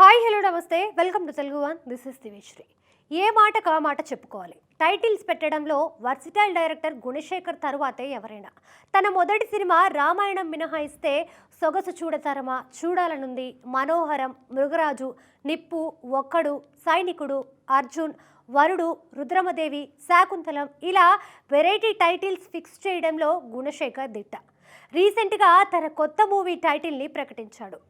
Hi hello నమస్తే welcome to Telugu one. This is Diveshri. ఏ మాటకు ఆ మాట చెప్పుకోవాలి. టైటిల్స్ పెట్టడంలో వర్సిటైల్ డైరెక్టర్ గుణశేఖర్ తరువాతే ఎవరైనా. తన మొదటి సినిమా రామాయణం మినహాయిస్తే సొగసు చూడతరమా, చూడాలనుంది, మనోహరం, మృగరాజు, నిప్పు, ఒక్కడు, సైనికుడు, అర్జున్, వరుడు, రుద్రమదేవి, శాకుంతలం ఇలా వెరైటీ టైటిల్స్ ఫిక్స్ చేయడంలో గుణశేఖర్ దిట్ట. రీసెంట్గా తన కొత్త మూవీ టైటిల్ని ప్రకటించాడు.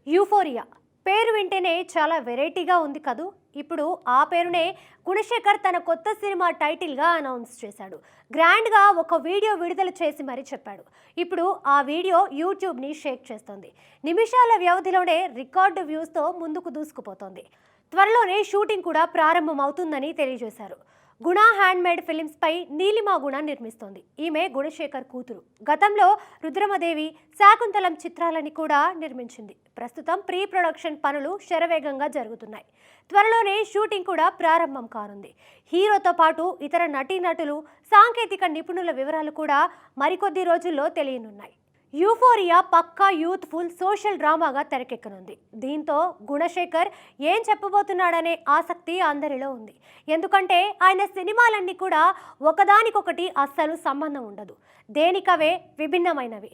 యూఫోరియా పేరు వింటేనే చాలా వెరైటీగా ఉంది కదూ. ఇప్పుడు ఆ పేరునే గుణశేఖర్ తన కొత్త సినిమా టైటిల్గా అనౌన్స్ చేశాడు. గ్రాండ్గా ఒక వీడియో విడుదల చేసి మరీ చెప్పాడు. ఇప్పుడు ఆ వీడియో యూట్యూబ్ని షేక్ చేస్తోంది. నిమిషాల వ్యవధిలోనే రికార్డు వ్యూస్తో ముందుకు దూసుకుపోతోంది. త్వరలోనే షూటింగ్ కూడా ప్రారంభం అవుతుందని తెలియజేశారు. గుణ హ్యాండ్మేడ్ ఫిలిమ్స్ పై నీలిమా గుణ నిర్మిస్తోంది. ఈమె గుణశేఖర్ కూతురు. గతంలో రుద్రమదేవి, శాకుంతలం చిత్రాలని కూడా నిర్మించింది. ప్రస్తుతం ప్రీ ప్రొడక్షన్ పనులు శరవేగంగా జరుగుతున్నాయి. త్వరలోనే షూటింగ్ కూడా ప్రారంభం కానుంది. హీరోతో పాటు ఇతర నటీనటులు, సాంకేతిక నిపుణుల వివరాలు కూడా మరికొద్ది రోజుల్లో తెలియనున్నాయి. యూఫోరియా పక్కా యూత్ఫుల్ సోషల్ డ్రామాగా తెరకెక్కనుంది. దీంతో గుణశేఖర్ ఏం చెప్పబోతున్నాడనే ఆసక్తి అందరిలో ఉంది. ఎందుకంటే ఆయన సినిమాలన్నీ కూడా ఒకదానికొకటి అస్సలు సంబంధం ఉండదు. దేనికవే విభిన్నమైనవి.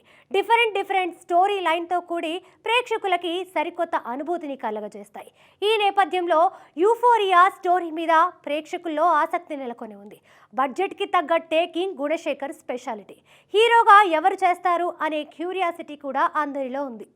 డిఫరెంట్ స్టోరీ లైన్తో కూడి ప్రేక్షకులకి సరికొత్త అనుభూతిని కలగజేస్తాయి. ఈ నేపథ్యంలో యూఫోరియా స్టోరీ మీద ప్రేక్షకుల్లో ఆసక్తి నెలకొని ఉంది. బడ్జెట్కి తగ్గ టేకింగ్ గుణశేఖర్ స్పెషాలిటీ. హీరోగా ఎవరు చేస్తారు అనే క్యూరియాసిటీ కూడా అందరిలో ఉంది.